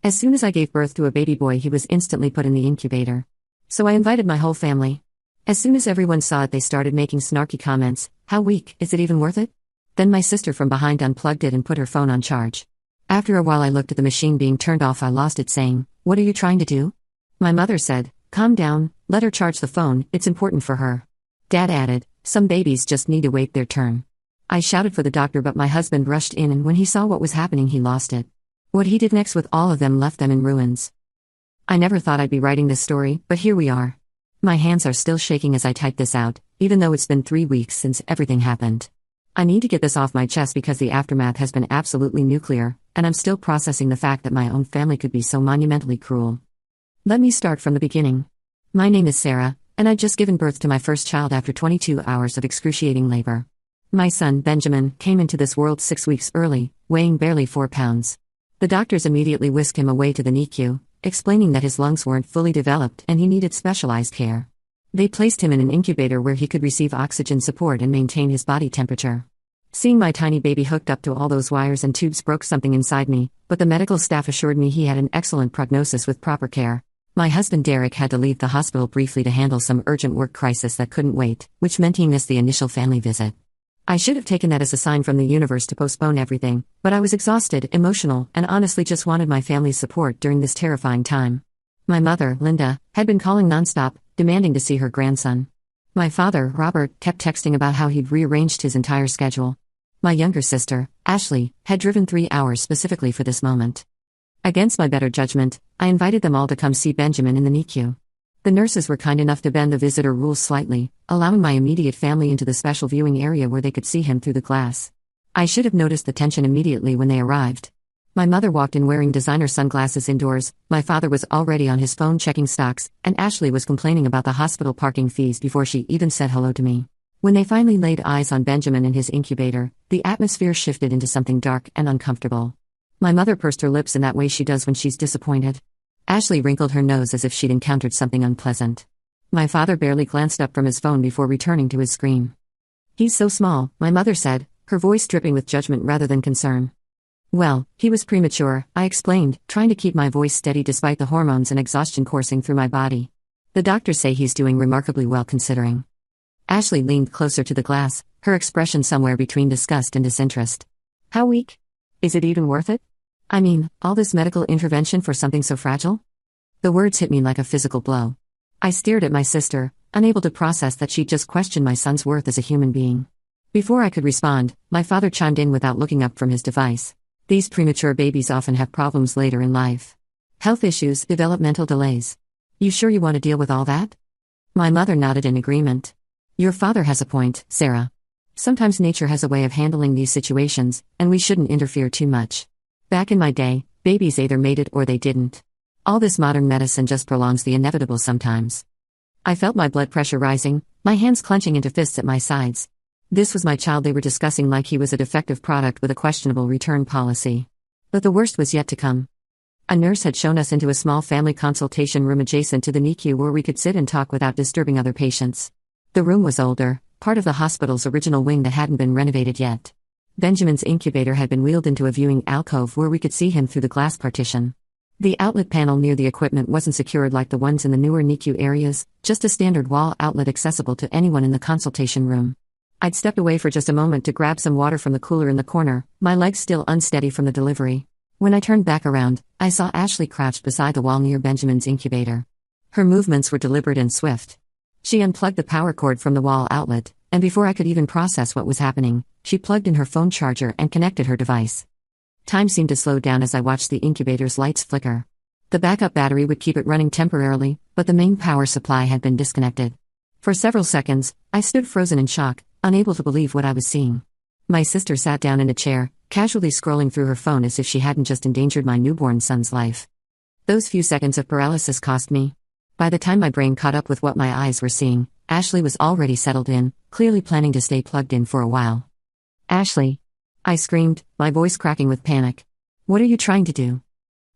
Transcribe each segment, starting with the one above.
As soon as I gave birth to a baby boy, he was instantly put in the incubator. So I invited my whole family. As soon as everyone saw it, they started making snarky comments. How weak, is it even worth it? Then my sister from behind unplugged it and put her phone on charge. After a while I looked at the machine being turned off. I lost it, saying, "What are you trying to do?" My mother said, "Calm down, let her charge the phone, it's important for her." Dad added, "Some babies just need to wait their turn." I shouted for the doctor, but my husband rushed in, and when he saw what was happening he lost it. What he did next with all of them left them in ruins. I never thought I'd be writing this story, but here we are. My hands are still shaking as I type this out, even though it's been 3 weeks since everything happened. I need to get this off my chest because the aftermath has been absolutely nuclear, and I'm still processing the fact that my own family could be so monumentally cruel. Let me start from the beginning. My name is Sarah, and I'd just given birth to my first child after 22 hours of excruciating labor. My son, Benjamin, came into this world 6 weeks early, weighing barely 4 pounds. The doctors immediately whisked him away to the NICU, explaining that his lungs weren't fully developed and he needed specialized care. They placed him in an incubator where he could receive oxygen support and maintain his body temperature. Seeing my tiny baby hooked up to all those wires and tubes broke something inside me, but the medical staff assured me he had an excellent prognosis with proper care. My husband Derek had to leave the hospital briefly to handle some urgent work crisis that couldn't wait, which meant he missed the initial family visit. I should have taken that as a sign from the universe to postpone everything, but I was exhausted, emotional, and honestly just wanted my family's support during this terrifying time. My mother, Linda, had been calling nonstop, demanding to see her grandson. My father, Robert, kept texting about how he'd rearranged his entire schedule. My younger sister, Ashley, had driven 3 hours specifically for this moment. Against my better judgment, I invited them all to come see Benjamin in the NICU. The nurses were kind enough to bend the visitor rules slightly, allowing my immediate family into the special viewing area where they could see him through the glass. I should have noticed the tension immediately when they arrived. My mother walked in wearing designer sunglasses indoors, my father was already on his phone checking stocks, and Ashley was complaining about the hospital parking fees before she even said hello to me. When they finally laid eyes on Benjamin in his incubator, the atmosphere shifted into something dark and uncomfortable. My mother pursed her lips in that way she does when she's disappointed. Ashley wrinkled her nose as if she'd encountered something unpleasant. My father barely glanced up from his phone before returning to his screen. "He's so small," my mother said, her voice dripping with judgment rather than concern. "Well, he was premature," I explained, trying to keep my voice steady despite the hormones and exhaustion coursing through my body. "The doctors say he's doing remarkably well considering." Ashley leaned closer to the glass, her expression somewhere between disgust and disinterest. "How weak? Is it even worth it? I mean, all this medical intervention for something so fragile?" The words hit me like a physical blow. I stared at my sister, unable to process that she'd just questioned my son's worth as a human being. Before I could respond, my father chimed in without looking up from his device. "These premature babies often have problems later in life. Health issues, developmental delays. You sure you want to deal with all that?" My mother nodded in agreement. "Your father has a point, Sarah. Sometimes nature has a way of handling these situations, and we shouldn't interfere too much. Back in my day, babies either made it or they didn't. All this modern medicine just prolongs the inevitable sometimes." I felt my blood pressure rising, my hands clenching into fists at my sides. This was my child they were discussing like he was a defective product with a questionable return policy. But the worst was yet to come. A nurse had shown us into a small family consultation room adjacent to the NICU where we could sit and talk without disturbing other patients. The room was older, part of the hospital's original wing that hadn't been renovated yet. Benjamin's incubator had been wheeled into a viewing alcove where we could see him through the glass partition. The outlet panel near the equipment wasn't secured like the ones in the newer NICU areas, just a standard wall outlet accessible to anyone in the consultation room. I'd stepped away for just a moment to grab some water from the cooler in the corner, my legs still unsteady from the delivery. When I turned back around, I saw Ashley crouched beside the wall near Benjamin's incubator. Her movements were deliberate and swift. She unplugged the power cord from the wall outlet, and before I could even process what was happening, she plugged in her phone charger and connected her device. Time seemed to slow down as I watched the incubator's lights flicker. The backup battery would keep it running temporarily, but the main power supply had been disconnected. For several seconds, I stood frozen in shock, unable to believe what I was seeing. My sister sat down in a chair, casually scrolling through her phone as if she hadn't just endangered my newborn son's life. Those few seconds of paralysis cost me. By the time my brain caught up with what my eyes were seeing, Ashley was already settled in, clearly planning to stay plugged in for a while. "Ashley!" I screamed, my voice cracking with panic. "What are you trying to do?"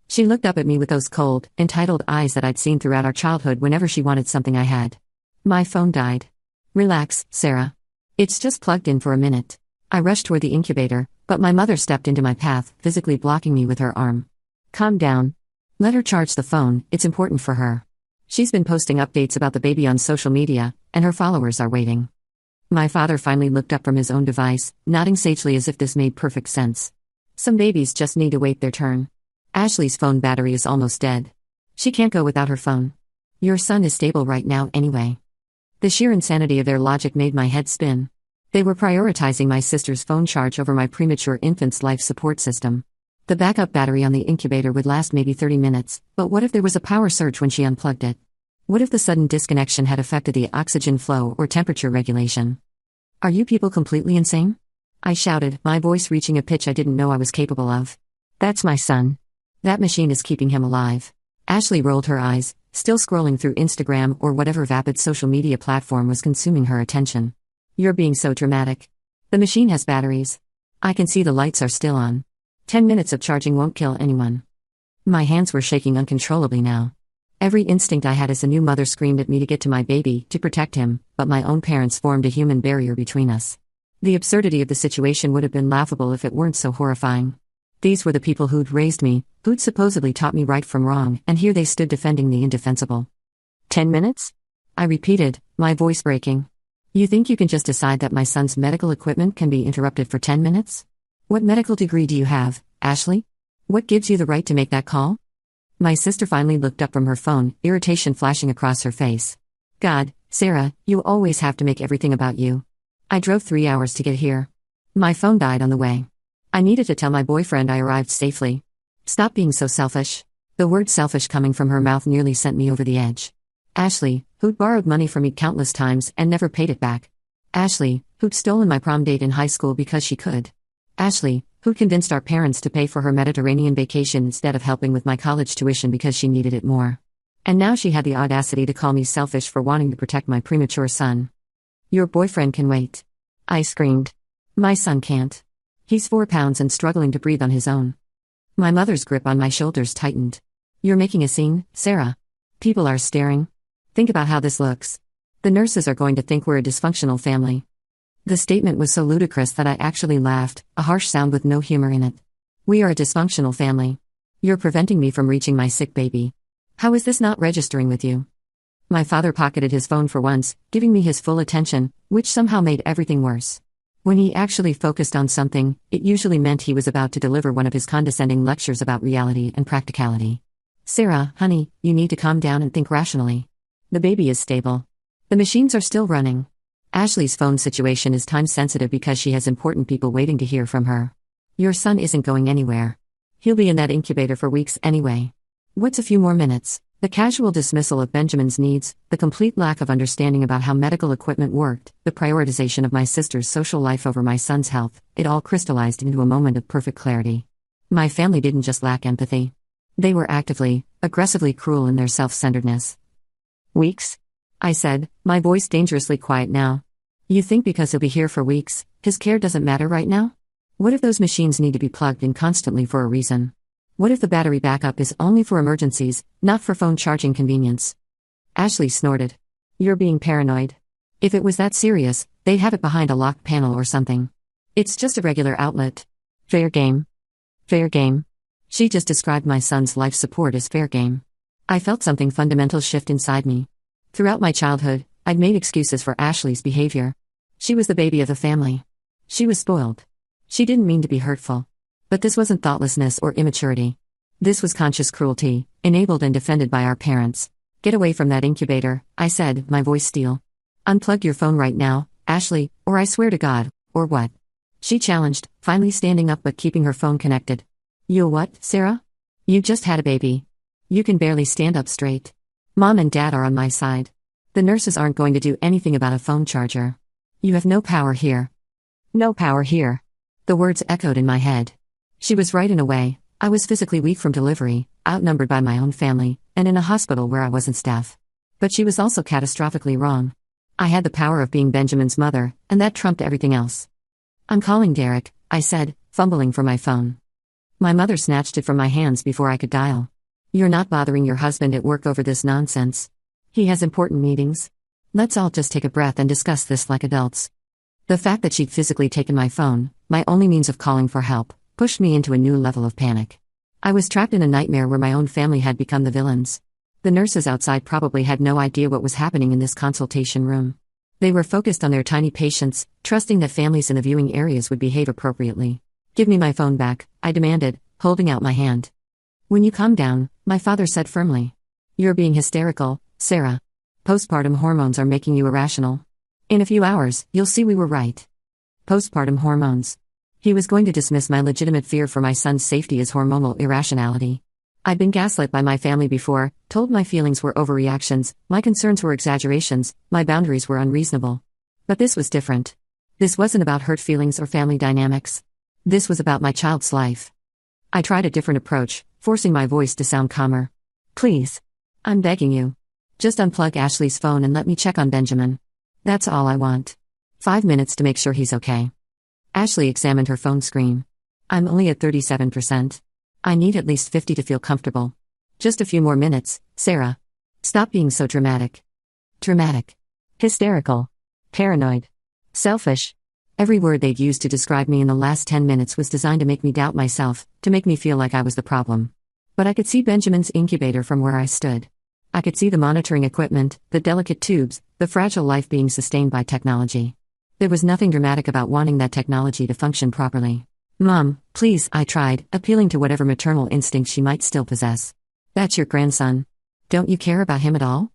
She looked up at me with those cold, entitled eyes that I'd seen throughout our childhood whenever she wanted something I had. "My phone died." "Relax, Sarah. It's just plugged in for a minute." I rushed toward the incubator, but my mother stepped into my path, physically blocking me with her arm. "Calm down. Let her charge the phone, it's important for her. She's been posting updates about the baby on social media, and her followers are waiting. My father finally looked up from his own device, nodding sagely as if this made perfect sense. Some babies just need to wait their turn. Ashley's phone battery is almost dead. She can't go without her phone. Your son is stable right now anyway. The sheer insanity of their logic made my head spin. They were prioritizing my sister's phone charge over my premature infant's life support system. The backup battery on the incubator would last maybe 30 minutes, but what if there was a power surge when she unplugged it? What if the sudden disconnection had affected the oxygen flow or temperature regulation? Are you people completely insane? I shouted, my voice reaching a pitch I didn't know I was capable of. That's my son. That machine is keeping him alive. Ashley rolled her eyes, still scrolling through Instagram or whatever vapid social media platform was consuming her attention. You're being so dramatic. The machine has batteries. I can see the lights are still on. 10 minutes of charging won't kill anyone. My hands were shaking uncontrollably now. Every instinct I had as a new mother screamed at me to get to my baby, to protect him, but my own parents formed a human barrier between us. The absurdity of the situation would have been laughable if it weren't so horrifying. These were the people who'd raised me, who'd supposedly taught me right from wrong, and here they stood defending the indefensible. 10 minutes? I repeated, my voice breaking. You think you can just decide that my son's medical equipment can be interrupted for 10 minutes? What medical degree do you have, Ashley? What gives you the right to make that call? My sister finally looked up from her phone, irritation flashing across her face. God, Sarah, you always have to make everything about you. I drove 3 hours to get here. My phone died on the way. I needed to tell my boyfriend I arrived safely. Stop being so selfish. The word selfish coming from her mouth nearly sent me over the edge. Ashley, who'd borrowed money from me countless times and never paid it back. Ashley, who'd stolen my prom date in high school because she could. Ashley, who'd convinced our parents to pay for her Mediterranean vacation instead of helping with my college tuition because she needed it more. And now she had the audacity to call me selfish for wanting to protect my premature son. Your boyfriend can wait. I screamed. My son can't. He's 4 pounds and struggling to breathe on his own. My mother's grip on my shoulders tightened. You're making a scene, Sarah. People are staring. Think about how this looks. The nurses are going to think we're a dysfunctional family. The statement was so ludicrous that I actually laughed, a harsh sound with no humor in it. We are a dysfunctional family. You're preventing me from reaching my sick baby. How is this not registering with you? My father pocketed his phone for once, giving me his full attention, which somehow made everything worse. When he actually focused on something, it usually meant he was about to deliver one of his condescending lectures about reality and practicality. Sarah, honey, you need to calm down and think rationally. The baby is stable. The machines are still running. Ashley's phone situation is time-sensitive because she has important people waiting to hear from her. Your son isn't going anywhere. He'll be in that incubator for weeks anyway. What's a few more minutes? The casual dismissal of Benjamin's needs, the complete lack of understanding about how medical equipment worked, the prioritization of my sister's social life over my son's health, it all crystallized into a moment of perfect clarity. My family didn't just lack empathy. They were actively, aggressively cruel in their self-centeredness. Weeks? I said, my voice dangerously quiet now. You think because he'll be here for weeks, his care doesn't matter right now? What if those machines need to be plugged in constantly for a reason? What if the battery backup is only for emergencies, not for phone charging convenience? Ashley snorted. You're being paranoid. If it was that serious, they'd have it behind a locked panel or something. It's just a regular outlet. Fair game. Fair game. She just described my son's life support as fair game. I felt something fundamental shift inside me. Throughout my childhood, I'd made excuses for Ashley's behavior. She was the baby of the family. She was spoiled. She didn't mean to be hurtful. But this wasn't thoughtlessness or immaturity. This was conscious cruelty, enabled and defended by our parents. Get away from that incubator, I said, my voice steel. Unplug your phone right now, Ashley, or I swear to God, or what? She challenged, finally standing up but keeping her phone connected. You'll what, Sarah? You just had a baby. You can barely stand up straight. Mom and Dad are on my side. The nurses aren't going to do anything about a phone charger. You have no power here. No power here. The words echoed in my head. She was right in a way. I was physically weak from delivery, outnumbered by my own family, and in a hospital where I wasn't staff. But she was also catastrophically wrong. I had the power of being Benjamin's mother, and that trumped everything else. I'm calling Derek, I said, fumbling for my phone. My mother snatched it from my hands before I could dial. You're not bothering your husband at work over this nonsense. He has important meetings. Let's all just take a breath and discuss this like adults. The fact that she'd physically taken my phone, my only means of calling for help, pushed me into a new level of panic. I was trapped in a nightmare where my own family had become the villains. The nurses outside probably had no idea what was happening in this consultation room. They were focused on their tiny patients, trusting that families in the viewing areas would behave appropriately. "Give me my phone back," I demanded, holding out my hand. "When you calm down," my father said firmly. "You're being hysterical, Sarah. Postpartum hormones are making you irrational. In a few hours, you'll see we were right." Postpartum hormones. He was going to dismiss my legitimate fear for my son's safety as hormonal irrationality. I'd been gaslit by my family before, told my feelings were overreactions, my concerns were exaggerations, my boundaries were unreasonable. But this was different. This wasn't about hurt feelings or family dynamics. This was about my child's life. I tried a different approach, forcing my voice to sound calmer. "Please. I'm begging you. Just unplug Ashley's phone and let me check on Benjamin. That's all I want. 5 minutes to make sure he's okay." Ashley examined her phone screen. "I'm only at 37%. I need at least 50 to feel comfortable. Just a few more minutes, Sarah. Stop being so dramatic." Dramatic. Hysterical. Paranoid. Selfish. Every word they'd used to describe me in the last 10 minutes was designed to make me doubt myself, to make me feel like I was the problem. But I could see Benjamin's incubator from where I stood. I could see the monitoring equipment, the delicate tubes, the fragile life being sustained by technology. There was nothing dramatic about wanting that technology to function properly. "Mom, please," I tried, appealing to whatever maternal instinct she might still possess. "That's your grandson. Don't you care about him at all?"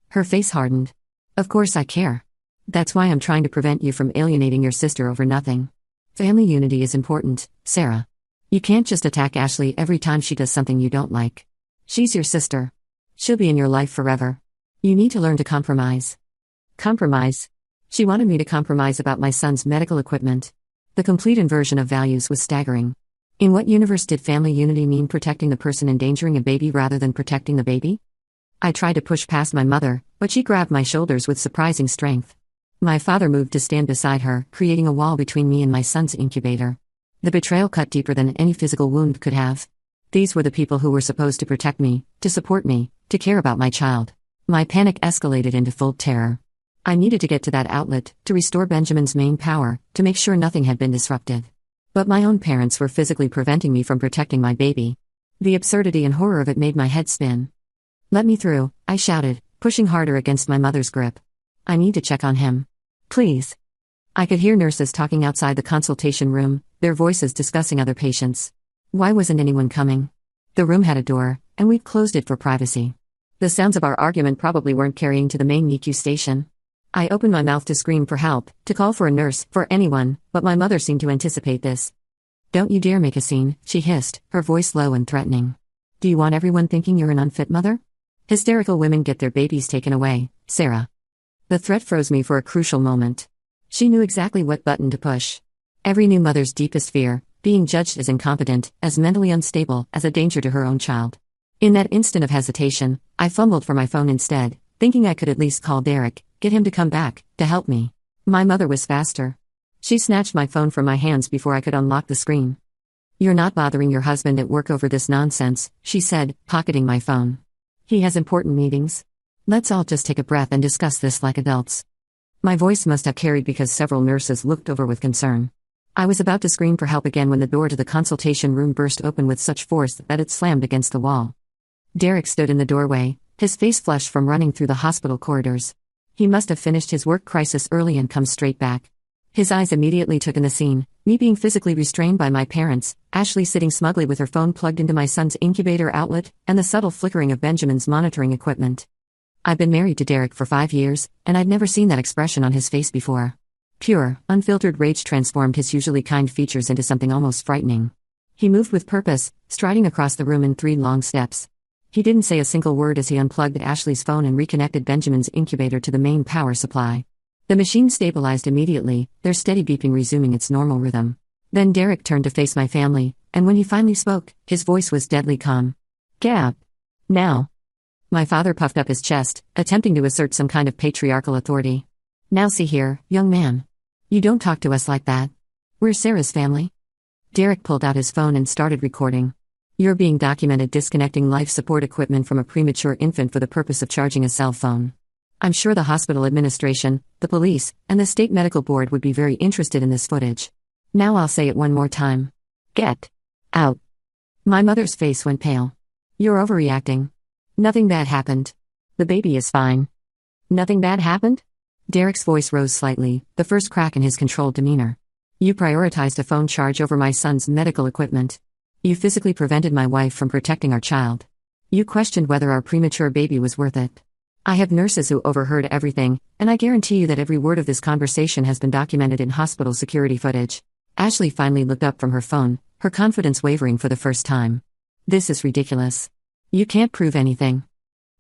Her face hardened. "Of course I care. That's why I'm trying to prevent you from alienating your sister over nothing. Family unity is important, Sarah. You can't just attack Ashley every time she does something you don't like. She's your sister. She'll be in your life forever. You need to learn to compromise." Compromise? She wanted me to compromise about my son's medical equipment. The complete inversion of values was staggering. In what universe did family unity mean protecting the person endangering a baby rather than protecting the baby? I tried to push past my mother, but she grabbed my shoulders with surprising strength. My father moved to stand beside her, creating a wall between me and my son's incubator. The betrayal cut deeper than any physical wound could have. These were the people who were supposed to protect me, to support me, to care about my child. My panic escalated into full terror. I needed to get to that outlet, to restore Benjamin's main power, to make sure nothing had been disrupted. But my own parents were physically preventing me from protecting my baby. The absurdity and horror of it made my head spin. "Let me through," I shouted, pushing harder against my mother's grip. "I need to check on him. Please." I could hear nurses talking outside the consultation room, their voices discussing other patients. Why wasn't anyone coming? The room had a door, and we'd closed it for privacy. The sounds of our argument probably weren't carrying to the main NICU station. I opened my mouth to scream for help, to call for a nurse, for anyone, but my mother seemed to anticipate this. "Don't you dare make a scene," she hissed, her voice low and threatening. "Do you want everyone thinking you're an unfit mother? Hysterical women get their babies taken away, Sarah." The threat froze me for a crucial moment. She knew exactly what button to push. Every new mother's deepest fear, being judged as incompetent, as mentally unstable, as a danger to her own child. In that instant of hesitation, I fumbled for my phone instead, thinking I could at least call Derek, get him to come back, to help me. My mother was faster. She snatched my phone from my hands before I could unlock the screen. "You're not bothering your husband at work over this nonsense," she said, pocketing my phone. "He has important meetings. Let's all just take a breath and discuss this like adults." My voice must have carried because several nurses looked over with concern. I was about to scream for help again when the door to the consultation room burst open with such force that it slammed against the wall. Derek stood in the doorway, his face flushed from running through the hospital corridors. He must have finished his work crisis early and come straight back. His eyes immediately took in the scene, me being physically restrained by my parents, Ashley sitting smugly with her phone plugged into my son's incubator outlet, and the subtle flickering of Benjamin's monitoring equipment. I've been married to Derek for 5 years, and I'd never seen that expression on his face before. Pure, unfiltered rage transformed his usually kind features into something almost frightening. He moved with purpose, striding across the room in 3 long steps. He didn't say a single word as he unplugged Ashley's phone and reconnected Benjamin's incubator to the main power supply. The machine stabilized immediately, their steady beeping resuming its normal rhythm. Then Derek turned to face my family, and when he finally spoke, his voice was deadly calm. "Gab. Now." My father puffed up his chest, attempting to assert some kind of patriarchal authority. "Now see here, young man. You don't talk to us like that. We're Sarah's family." Derek pulled out his phone and started recording. "You're being documented disconnecting life support equipment from a premature infant for the purpose of charging a cell phone. I'm sure the hospital administration, the police, and the state medical board would be very interested in this footage. Now I'll say it one more time. Get out." My mother's face went pale. You're overreacting. Nothing bad happened. The baby is fine. Nothing bad happened? Derek's voice rose slightly, the first crack in his controlled demeanor. You prioritized a phone charge over my son's medical equipment. You physically prevented my wife from protecting our child. You questioned whether our premature baby was worth it. I have nurses who overheard everything, and I guarantee you that every word of this conversation has been documented in hospital security footage. Ashley finally looked up from her phone, her confidence wavering for the first time. This is ridiculous. You can't prove anything.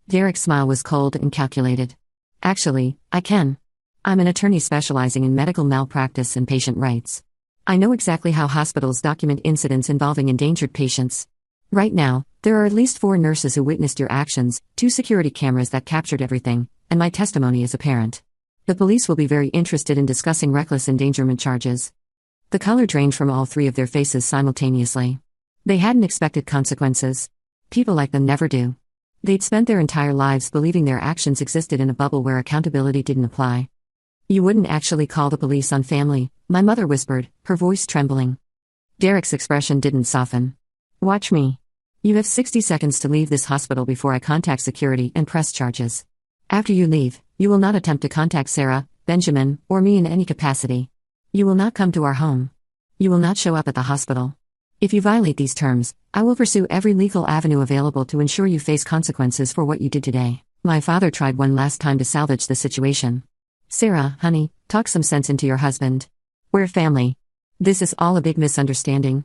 Derek's smile was cold and calculated. Actually, I can. I'm an attorney specializing in medical malpractice and patient rights. I know exactly how hospitals document incidents involving endangered patients. Right now, there are at least 4 nurses who witnessed your actions, 2 security cameras that captured everything, and my testimony is apparent. The police will be very interested in discussing reckless endangerment charges. The color drained from all 3 of their faces simultaneously. They hadn't expected consequences. People like them never do. They'd spent their entire lives believing their actions existed in a bubble where accountability didn't apply. You wouldn't actually call the police on family, my mother whispered, her voice trembling. Derek's expression didn't soften. Watch me. You have 60 seconds to leave this hospital before I contact security and press charges. After you leave, you will not attempt to contact Sarah, Benjamin, or me in any capacity. You will not come to our home. You will not show up at the hospital. If you violate these terms, I will pursue every legal avenue available to ensure you face consequences for what you did today. My father tried one last time to salvage the situation. Sarah, honey, talk some sense into your husband. We're family. This is all a big misunderstanding.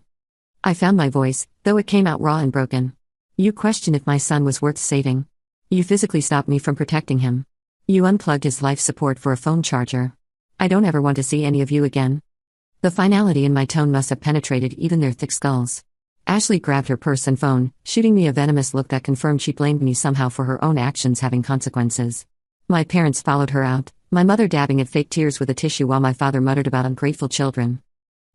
I found my voice, though it came out raw and broken. You questioned if my son was worth saving. You physically stopped me from protecting him. You unplugged his life support for a phone charger. I don't ever want to see any of you again. The finality in my tone must have penetrated even their thick skulls. Ashley grabbed her purse and phone, shooting me a venomous look that confirmed she blamed me somehow for her own actions having consequences. My parents followed her out, my mother dabbing at fake tears with a tissue while my father muttered about ungrateful children.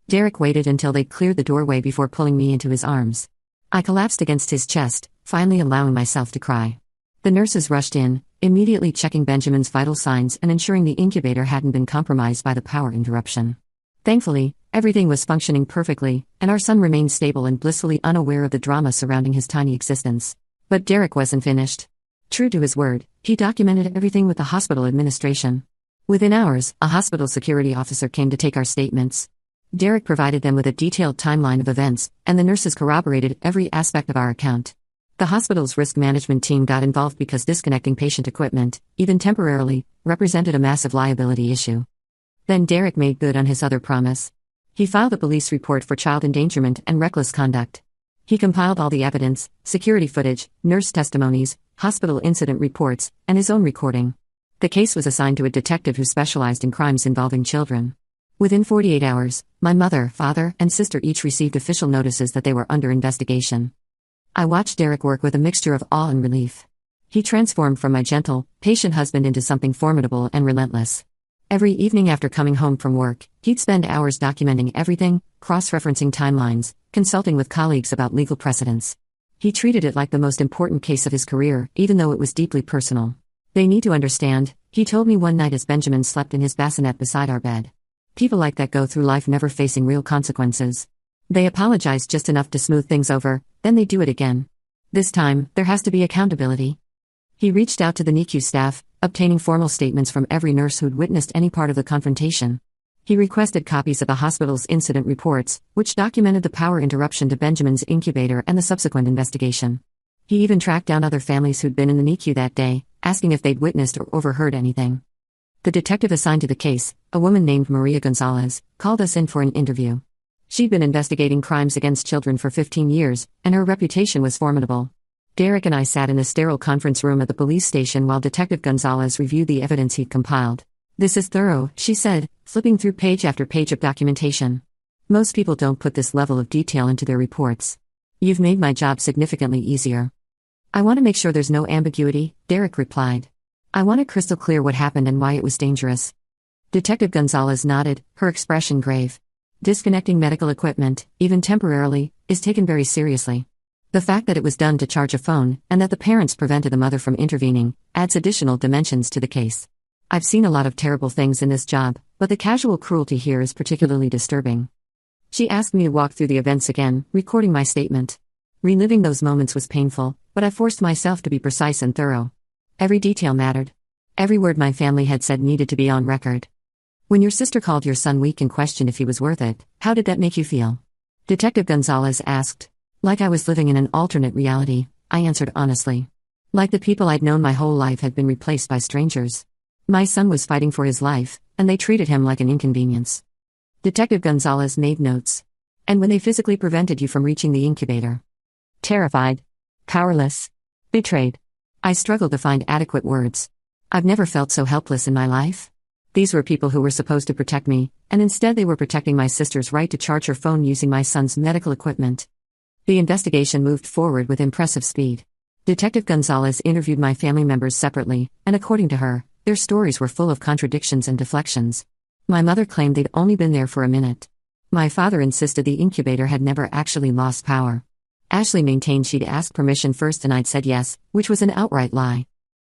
Derek waited until they'd cleared the doorway before pulling me into his arms. I collapsed against his chest, finally allowing myself to cry. The nurses rushed in, immediately checking Benjamin's vital signs and ensuring the incubator hadn't been compromised by the power interruption. Thankfully, everything was functioning perfectly, and our son remained stable and blissfully unaware of the drama surrounding his tiny existence. But Derek wasn't finished. True to his word, he documented everything with the hospital administration. Within hours, a hospital security officer came to take our statements. Derek provided them with a detailed timeline of events, and the nurses corroborated every aspect of our account. The hospital's risk management team got involved because disconnecting patient equipment, even temporarily, represented a massive liability issue. Then Derek made good on his other promise. He filed a police report for child endangerment and reckless conduct. He compiled all the evidence, security footage, nurse testimonies, hospital incident reports, and his own recording. The case was assigned to a detective who specialized in crimes involving children. Within 48 hours, my mother, father, and sister each received official notices that they were under investigation. I watched Derek work with a mixture of awe and relief. He transformed from my gentle, patient husband into something formidable and relentless. Every evening after coming home from work, he'd spend hours documenting everything, cross-referencing timelines, consulting with colleagues about legal precedents. He treated it like the most important case of his career, even though it was deeply personal. They need to understand, he told me one night as Benjamin slept in his bassinet beside our bed. People like that go through life never facing real consequences. They apologize just enough to smooth things over, then they do it again. This time, there has to be accountability. He reached out to the NICU staff, obtaining formal statements from every nurse who'd witnessed any part of the confrontation. He requested copies of the hospital's incident reports, which documented the power interruption to Benjamin's incubator and the subsequent investigation. He even tracked down other families who'd been in the NICU that day, asking if they'd witnessed or overheard anything. The detective assigned to the case, a woman named Maria Gonzalez, called us in for an interview. She'd been investigating crimes against children for 15 years, and her reputation was formidable. Derek and I sat in a sterile conference room at the police station while Detective Gonzalez reviewed the evidence he'd compiled. This is thorough, she said, flipping through page after page of documentation. Most people don't put this level of detail into their reports. You've made my job significantly easier. I want to make sure there's no ambiguity, Derek replied. I want it crystal clear what happened and why it was dangerous. Detective Gonzalez nodded, her expression grave. Disconnecting medical equipment, even temporarily, is taken very seriously. The fact that it was done to charge a phone, and that the parents prevented the mother from intervening, adds additional dimensions to the case. I've seen a lot of terrible things in this job, but the casual cruelty here is particularly disturbing. She asked me to walk through the events again, recording my statement. Reliving those moments was painful, but I forced myself to be precise and thorough. Every detail mattered. Every word my family had said needed to be on record. When your sister called your son weak and questioned if he was worth it, how did that make you feel? Detective Gonzalez asked. Like I was living in an alternate reality, I answered honestly. Like the people I'd known my whole life had been replaced by strangers. My son was fighting for his life, and they treated him like an inconvenience. Detective Gonzalez made notes. And when they physically prevented you from reaching the incubator? Terrified. Powerless. Betrayed. I struggled to find adequate words. I've never felt so helpless in my life. These were people who were supposed to protect me, and instead they were protecting my sister's right to charge her phone using my son's medical equipment. The investigation moved forward with impressive speed. Detective Gonzalez interviewed my family members separately, and according to her, their stories were full of contradictions and deflections. My mother claimed they'd only been there for a minute. My father insisted the incubator had never actually lost power. Ashley maintained she'd asked permission first and I'd said yes, which was an outright lie.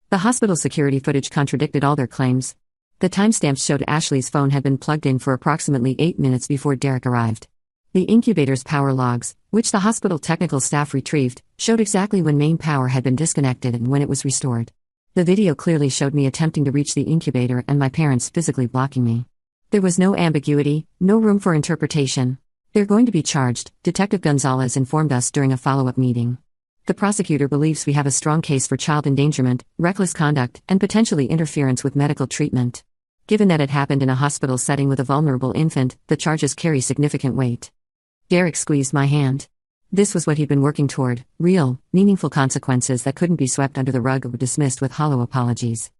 The hospital security footage contradicted all their claims. The timestamps showed Ashley's phone had been plugged in for approximately 8 minutes before Derek arrived. The incubator's power logs, which the hospital technical staff retrieved, showed exactly when main power had been disconnected and when it was restored. The video clearly showed me attempting to reach the incubator and my parents physically blocking me. There was no ambiguity, no room for interpretation. They're going to be charged, Detective Gonzalez informed us during a follow-up meeting. The prosecutor believes we have a strong case for child endangerment, reckless conduct, and potentially interference with medical treatment. Given that it happened in a hospital setting with a vulnerable infant, the charges carry significant weight. Derek squeezed my hand. This was what he'd been working toward, real, meaningful consequences that couldn't be swept under the rug or dismissed with hollow apologies.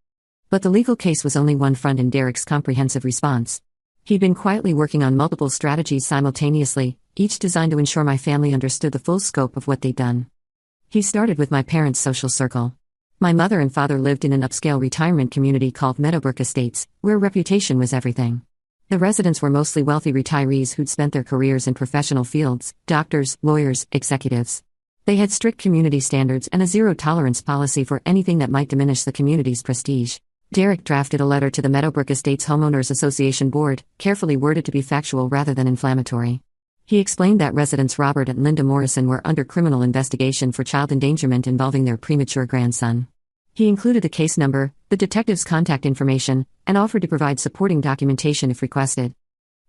But the legal case was only one front in Derek's comprehensive response. He'd been quietly working on multiple strategies simultaneously, each designed to ensure my family understood the full scope of what they'd done. He started with my parents' social circle. My mother and father lived in an upscale retirement community called Meadowbrook Estates, where reputation was everything. The residents were mostly wealthy retirees who'd spent their careers in professional fields, doctors, lawyers, executives. They had strict community standards and a zero-tolerance policy for anything that might diminish the community's prestige. Derek drafted a letter to the Meadowbrook Estates Homeowners Association Board, carefully worded to be factual rather than inflammatory. He explained that residents Robert and Linda Morrison were under criminal investigation for child endangerment involving their premature grandson. He included the case number, the detective's contact information, and offered to provide supporting documentation if requested.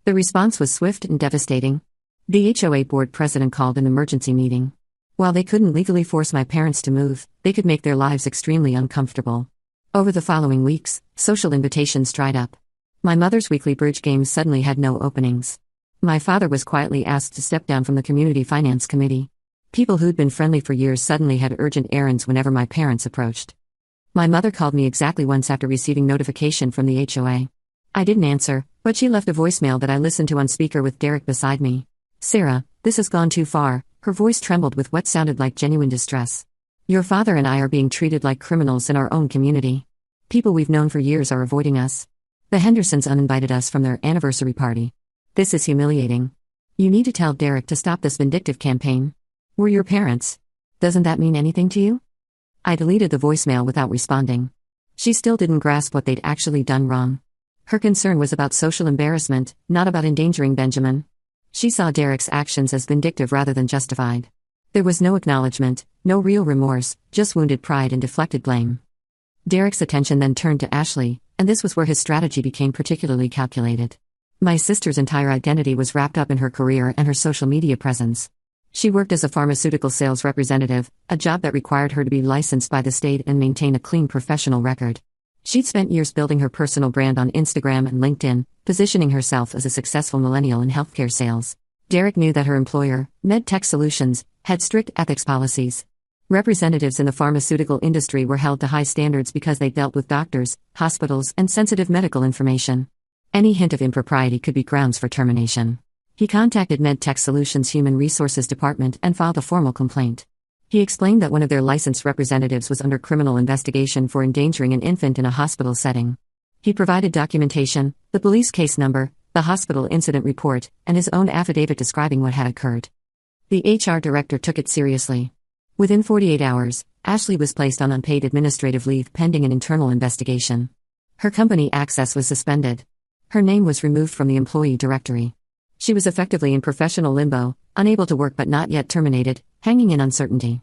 The response was swift and devastating. The HOA board president called an emergency meeting. While they couldn't legally force my parents to move, they could make their lives extremely uncomfortable. Over the following weeks, social invitations dried up. My mother's weekly bridge games suddenly had no openings. My father was quietly asked to step down from the community finance committee. People who'd been friendly for years suddenly had urgent errands whenever my parents approached. My mother called me exactly once after receiving notification from the HOA. I didn't answer, but she left a voicemail that I listened to on speaker with Derek beside me. "Sarah, this has gone too far." Her voice trembled with what sounded like genuine distress. "Your father and I are being treated like criminals in our own community. People we've known for years are avoiding us. The Hendersons uninvited us from their anniversary party. This is humiliating. You need to tell Derek to stop this vindictive campaign. We're your parents. Doesn't that mean anything to you?" I deleted the voicemail without responding. She still didn't grasp what they'd actually done wrong. Her concern was about social embarrassment, not about endangering Benjamin. She saw Derek's actions as vindictive rather than justified. There was no acknowledgement, no real remorse, just wounded pride and deflected blame. Derek's attention then turned to Ashley, and this was where his strategy became particularly calculated. My sister's entire identity was wrapped up in her career and her social media presence. She worked as a pharmaceutical sales representative, a job that required her to be licensed by the state and maintain a clean professional record. She'd spent years building her personal brand on Instagram and LinkedIn, positioning herself as a successful millennial in healthcare sales. Derek knew that her employer, MedTech Solutions, had strict ethics policies. Representatives in the pharmaceutical industry were held to high standards because they dealt with doctors, hospitals, and sensitive medical information. Any hint of impropriety could be grounds for termination. He contacted MedTech Solutions' Human Resources Department and filed a formal complaint. He explained that one of their licensed representatives was under criminal investigation for endangering an infant in a hospital setting. He provided documentation, the police case number, the hospital incident report, and his own affidavit describing what had occurred. The HR director took it seriously. Within 48 hours, Ashley was placed on unpaid administrative leave pending an internal investigation. Her company access was suspended. Her name was removed from the employee directory. She was effectively in professional limbo, unable to work but not yet terminated, hanging in uncertainty.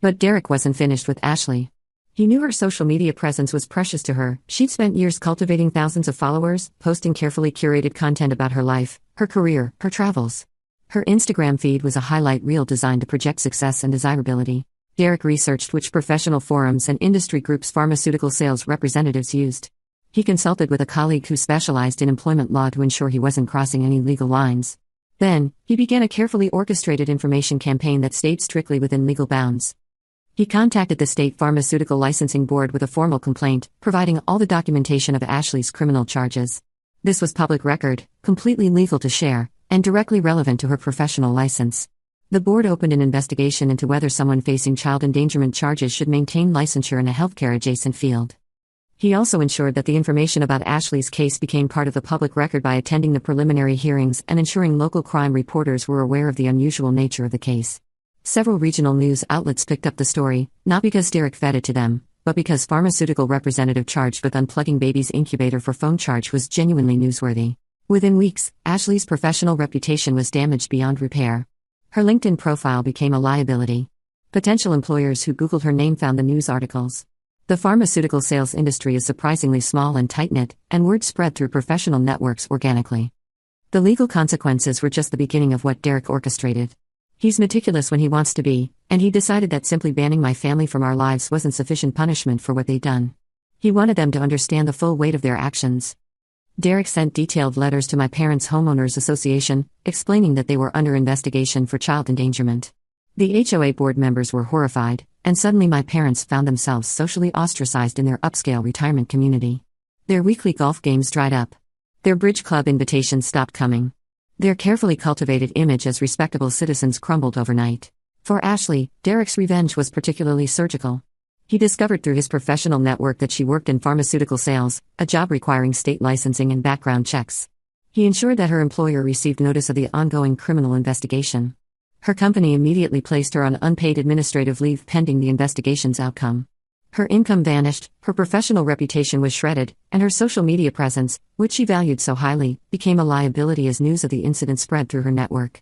But Derek wasn't finished with Ashley. He knew her social media presence was precious to her. She'd spent years cultivating thousands of followers, posting carefully curated content about her life, her career, her travels. Her Instagram feed was a highlight reel designed to project success and desirability. Derek researched which professional forums and industry groups pharmaceutical sales representatives used. He consulted with a colleague who specialized in employment law to ensure he wasn't crossing any legal lines. Then, he began a carefully orchestrated information campaign that stayed strictly within legal bounds. He contacted the state pharmaceutical licensing board with a formal complaint, providing all the documentation of Ashley's criminal charges. This was public record, completely legal to share, and directly relevant to her professional license. The board opened an investigation into whether someone facing child endangerment charges should maintain licensure in a healthcare-adjacent field. He also ensured that the information about Ashley's case became part of the public record by attending the preliminary hearings and ensuring local crime reporters were aware of the unusual nature of the case. Several regional news outlets picked up the story, not because Derek fed it to them, but because pharmaceutical representative charged with unplugging baby's incubator for phone charge was genuinely newsworthy. Within weeks, Ashley's professional reputation was damaged beyond repair. Her LinkedIn profile became a liability. Potential employers who Googled her name found the news articles. The pharmaceutical sales industry is surprisingly small and tight-knit, and word spread through professional networks organically. The legal consequences were just the beginning of what Derek orchestrated. He's meticulous when he wants to be, and he decided that simply banning my family from our lives wasn't sufficient punishment for what they'd done. He wanted them to understand the full weight of their actions. Derek sent detailed letters to my parents' homeowners association, explaining that they were under investigation for child endangerment. The HOA board members were horrified, and suddenly my parents found themselves socially ostracized in their upscale retirement community. Their weekly golf games dried up. Their bridge club invitations stopped coming. Their carefully cultivated image as respectable citizens crumbled overnight. For Ashley, Derek's revenge was particularly surgical. He discovered through his professional network that she worked in pharmaceutical sales, a job requiring state licensing and background checks. He ensured that her employer received notice of the ongoing criminal investigation. Her company immediately placed her on unpaid administrative leave pending the investigation's outcome. Her income vanished, her professional reputation was shredded, and her social media presence, which she valued so highly, became a liability as news of the incident spread through her network.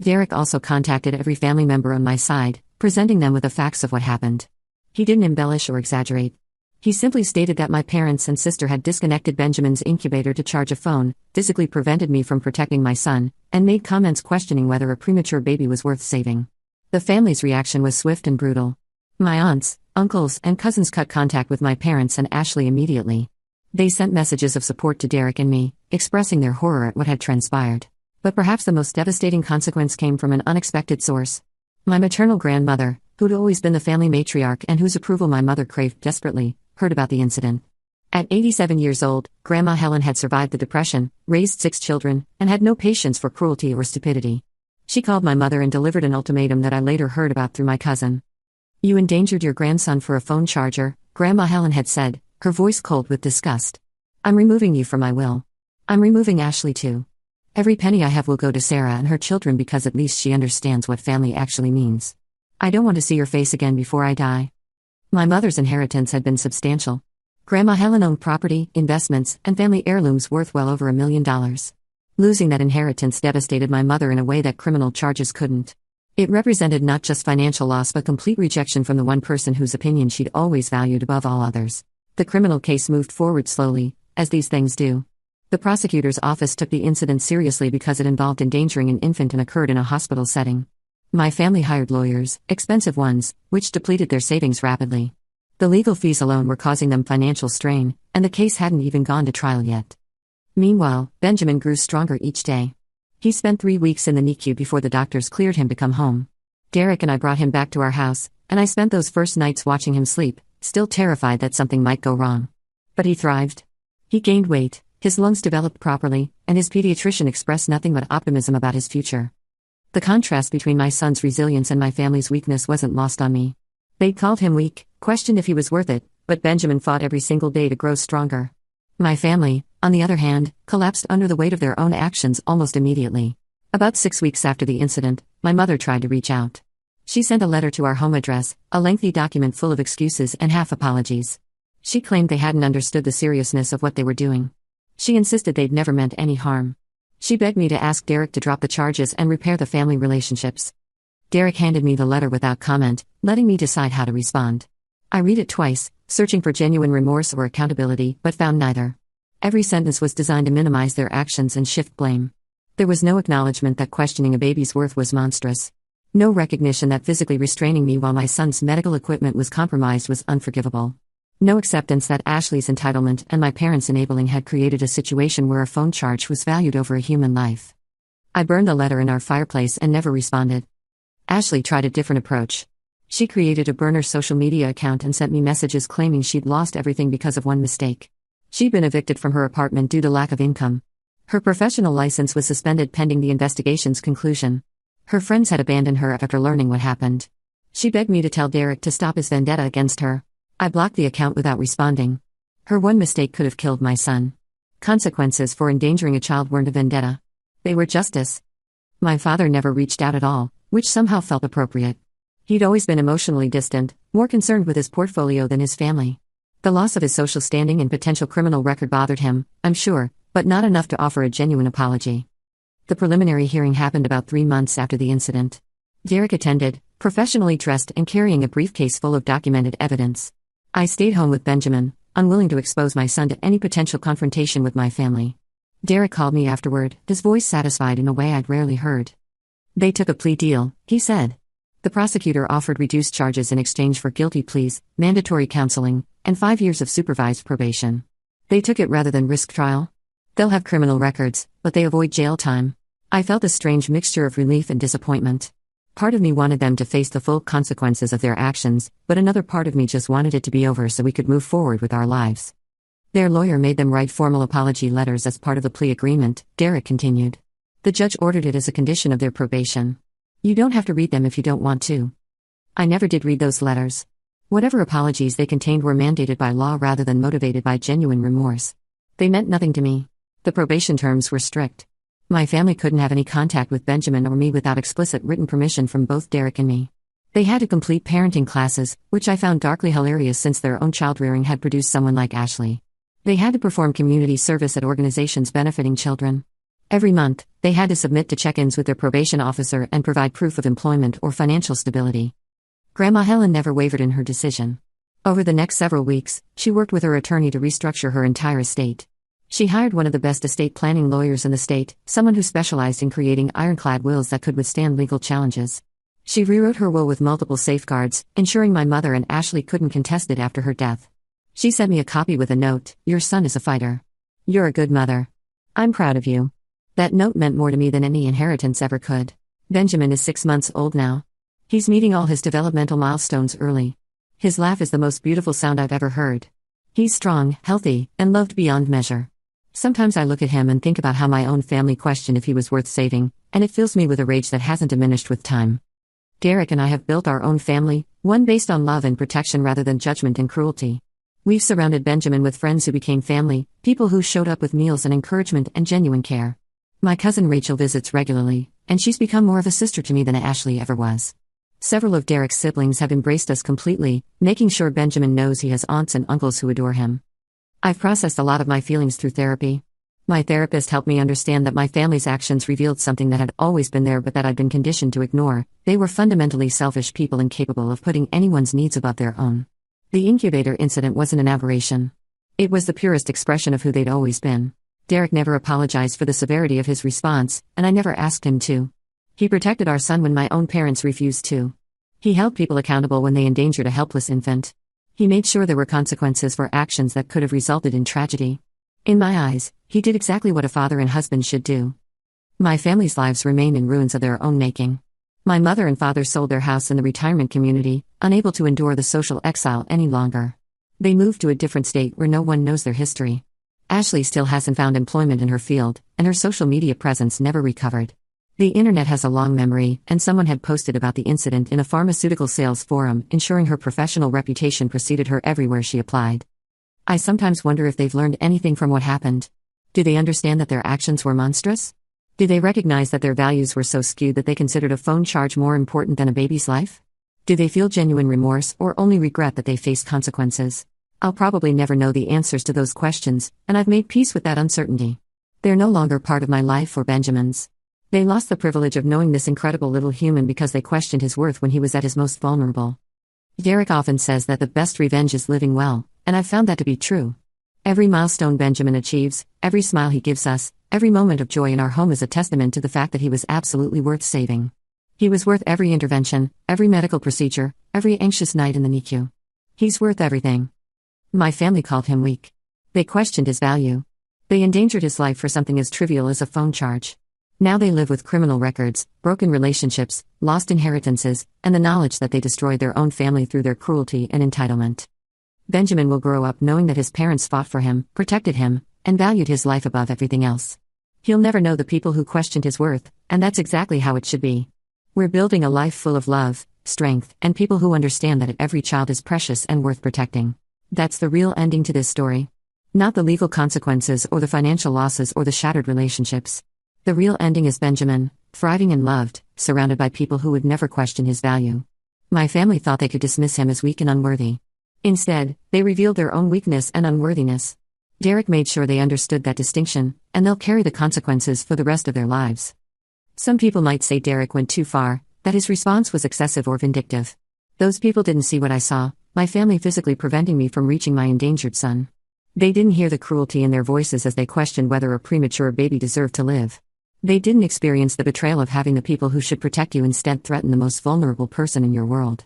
Derek also contacted every family member on my side, presenting them with the facts of what happened. He didn't embellish or exaggerate. He simply stated that my parents and sister had disconnected Benjamin's incubator to charge a phone, physically prevented me from protecting my son, and made comments questioning whether a premature baby was worth saving. The family's reaction was swift and brutal. My aunts, uncles, and cousins cut contact with my parents and Ashley immediately. They sent messages of support to Derek and me, expressing their horror at what had transpired. But perhaps the most devastating consequence came from an unexpected source. My maternal grandmother, who'd always been the family matriarch and whose approval my mother craved desperately, heard about the incident. At 87 years old, Grandma Helen had survived the Depression, raised 6 children, and had no patience for cruelty or stupidity. She called my mother and delivered an ultimatum that I later heard about through my cousin. "You endangered your grandson for a phone charger," Grandma Helen had said, her voice cold with disgust. "I'm removing you from my will. I'm removing Ashley too. Every penny I have will go to Sarah and her children because at least she understands what family actually means. I don't want to see your face again before I die." My mother's inheritance had been substantial. Grandma Helen owned property, investments, and family heirlooms worth well over $1 million. Losing that inheritance devastated my mother in a way that criminal charges couldn't. It represented not just financial loss but complete rejection from the one person whose opinion she'd always valued above all others. The criminal case moved forward slowly, as these things do. The prosecutor's office took the incident seriously because it involved endangering an infant and occurred in a hospital setting. My family hired lawyers, expensive ones, which depleted their savings rapidly. The legal fees alone were causing them financial strain, and the case hadn't even gone to trial yet. Meanwhile, Benjamin grew stronger each day. He spent 3 weeks in the NICU before the doctors cleared him to come home. Derek and I brought him back to our house, and I spent those first nights watching him sleep, still terrified that something might go wrong. But he thrived. He gained weight, his lungs developed properly, and his pediatrician expressed nothing but optimism about his future. The contrast between my son's resilience and my family's weakness wasn't lost on me. They'd called him weak, questioned if he was worth it, but Benjamin fought every single day to grow stronger. My family, on the other hand, collapsed under the weight of their own actions almost immediately. About 6 weeks after the incident, my mother tried to reach out. She sent a letter to our home address, a lengthy document full of excuses and half apologies. She claimed they hadn't understood the seriousness of what they were doing. She insisted they'd never meant any harm. She begged me to ask Derek to drop the charges and repair the family relationships. Derek handed me the letter without comment, letting me decide how to respond. I read it twice, searching for genuine remorse or accountability, but found neither. Every sentence was designed to minimize their actions and shift blame. There was no acknowledgement that questioning a baby's worth was monstrous. No recognition that physically restraining me while my son's medical equipment was compromised was unforgivable. No acceptance that Ashley's entitlement and my parents' enabling had created a situation where a phone charge was valued over a human life. I burned the letter in our fireplace and never responded. Ashley tried a different approach. She created a burner social media account and sent me messages claiming she'd lost everything because of one mistake. She'd been evicted from her apartment due to lack of income. Her professional license was suspended pending the investigation's conclusion. Her friends had abandoned her after learning what happened. She begged me to tell Derek to stop his vendetta against her. I blocked the account without responding. Her one mistake could have killed my son. Consequences for endangering a child weren't a vendetta. They were justice. My father never reached out at all, which somehow felt appropriate. He'd always been emotionally distant, more concerned with his portfolio than his family. The loss of his social standing and potential criminal record bothered him, I'm sure, but not enough to offer a genuine apology. The preliminary hearing happened about 3 months after the incident. Derek attended, professionally dressed and carrying a briefcase full of documented evidence. I stayed home with Benjamin, unwilling to expose my son to any potential confrontation with my family. Derek called me afterward, his voice satisfied in a way I'd rarely heard. They took a plea deal, he said. The prosecutor offered reduced charges in exchange for guilty pleas, mandatory counseling, and 5 years of supervised probation. They took it rather than risk trial. They'll have criminal records, but they avoid jail time. I felt a strange mixture of relief and disappointment. Part of me wanted them to face the full consequences of their actions, but another part of me just wanted it to be over so we could move forward with our lives. Their lawyer made them write formal apology letters as part of the plea agreement, Derek continued. The judge ordered it as a condition of their probation. You don't have to read them if you don't want to. I never did read those letters. Whatever apologies they contained were mandated by law rather than motivated by genuine remorse. They meant nothing to me. The probation terms were strict. My family couldn't have any contact with Benjamin or me without explicit written permission from both Derek and me. They had to complete parenting classes, which I found darkly hilarious since their own child-rearing had produced someone like Ashley. They had to perform community service at organizations benefiting children. Every month, they had to submit to check-ins with their probation officer and provide proof of employment or financial stability. Grandma Helen never wavered in her decision. Over the next several weeks, she worked with her attorney to restructure her entire estate. She hired one of the best estate planning lawyers in the state, someone who specialized in creating ironclad wills that could withstand legal challenges. She rewrote her will with multiple safeguards, ensuring my mother and Ashley couldn't contest it after her death. She sent me a copy with a note, "Your son is a fighter. You're a good mother. I'm proud of you." That note meant more to me than any inheritance ever could. Benjamin is 6 months old now. He's meeting all his developmental milestones early. His laugh is the most beautiful sound I've ever heard. He's strong, healthy, and loved beyond measure. Sometimes I look at him and think about how my own family questioned if he was worth saving, and it fills me with a rage that hasn't diminished with time. Derek and I have built our own family, one based on love and protection rather than judgment and cruelty. We've surrounded Benjamin with friends who became family, people who showed up with meals and encouragement and genuine care. My cousin Rachel visits regularly, and she's become more of a sister to me than Ashley ever was. Several of Derek's siblings have embraced us completely, making sure Benjamin knows he has aunts and uncles who adore him. I've processed a lot of my feelings through therapy. My therapist helped me understand that my family's actions revealed something that had always been there but that I'd been conditioned to ignore. They were fundamentally selfish people incapable of putting anyone's needs above their own. The Incubator incident wasn't an aberration. It was the purest expression of who they'd always been. Derek never apologized for the severity of his response, and I never asked him to. He protected our son when my own parents refused to. He held people accountable when they endangered a helpless infant. He made sure there were consequences for actions that could have resulted in tragedy. In my eyes, he did exactly what a father and husband should do. My family's lives remain in ruins of their own making. My mother and father sold their house in the retirement community, unable to endure the social exile any longer. They moved to a different state where no one knows their history. Ashley still hasn't found employment in her field, and her social media presence never recovered. The internet has a long memory, and someone had posted about the incident in a pharmaceutical sales forum, ensuring her professional reputation preceded her everywhere she applied. I sometimes wonder if they've learned anything from what happened. Do they understand that their actions were monstrous? Do they recognize that their values were so skewed that they considered a phone charge more important than a baby's life? Do they feel genuine remorse or only regret that they faced consequences? I'll probably never know the answers to those questions, and I've made peace with that uncertainty. They're no longer part of my life or Benjamin's. They lost the privilege of knowing this incredible little human because they questioned his worth when he was at his most vulnerable. Derek often says that the best revenge is living well, and I've found that to be true. Every milestone Benjamin achieves, every smile he gives us, every moment of joy in our home is a testament to the fact that he was absolutely worth saving. He was worth every intervention, every medical procedure, every anxious night in the NICU. He's worth everything. My family called him weak. They questioned his value. They endangered his life for something as trivial as a phone charge. Now they live with criminal records, broken relationships, lost inheritances, and the knowledge that they destroyed their own family through their cruelty and entitlement. Benjamin will grow up knowing that his parents fought for him, protected him, and valued his life above everything else. He'll never know the people who questioned his worth, and that's exactly how it should be. We're building a life full of love, strength, and people who understand that every child is precious and worth protecting. That's the real ending to this story. Not the legal consequences or the financial losses or the shattered relationships. The real ending is Benjamin, thriving and loved, surrounded by people who would never question his value. My family thought they could dismiss him as weak and unworthy. Instead, they revealed their own weakness and unworthiness. Derek made sure they understood that distinction, and they'll carry the consequences for the rest of their lives. Some people might say Derek went too far, that his response was excessive or vindictive. Those people didn't see what I saw, my family physically preventing me from reaching my endangered son. They didn't hear the cruelty in their voices as they questioned whether a premature baby deserved to live. They didn't experience the betrayal of having the people who should protect you instead threaten the most vulnerable person in your world.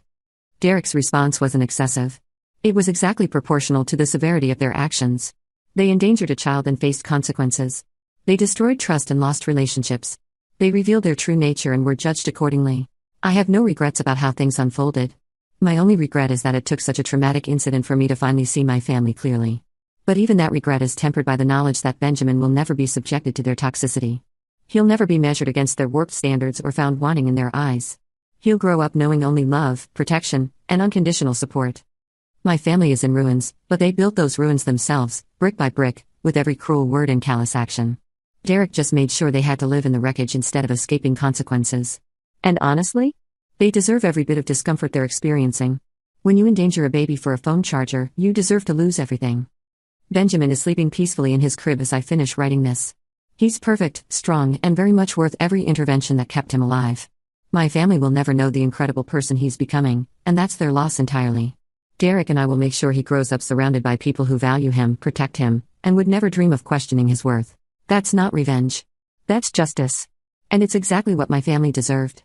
Derek's response wasn't excessive. It was exactly proportional to the severity of their actions. They endangered a child and faced consequences. They destroyed trust and lost relationships. They revealed their true nature and were judged accordingly. I have no regrets about how things unfolded. My only regret is that it took such a traumatic incident for me to finally see my family clearly. But even that regret is tempered by the knowledge that Benjamin will never be subjected to their toxicity. He'll never be measured against their warped standards or found wanting in their eyes. He'll grow up knowing only love, protection, and unconditional support. My family is in ruins, but they built those ruins themselves, brick by brick, with every cruel word and callous action. Derek just made sure they had to live in the wreckage instead of escaping consequences. And honestly, they deserve every bit of discomfort they're experiencing. When you endanger a baby for a phone charger, you deserve to lose everything. Benjamin is sleeping peacefully in his crib as I finish writing this. He's perfect, strong, and very much worth every intervention that kept him alive. My family will never know the incredible person he's becoming, and that's their loss entirely. Derek and I will make sure he grows up surrounded by people who value him, protect him, and would never dream of questioning his worth. That's not revenge. That's justice. And it's exactly what my family deserved.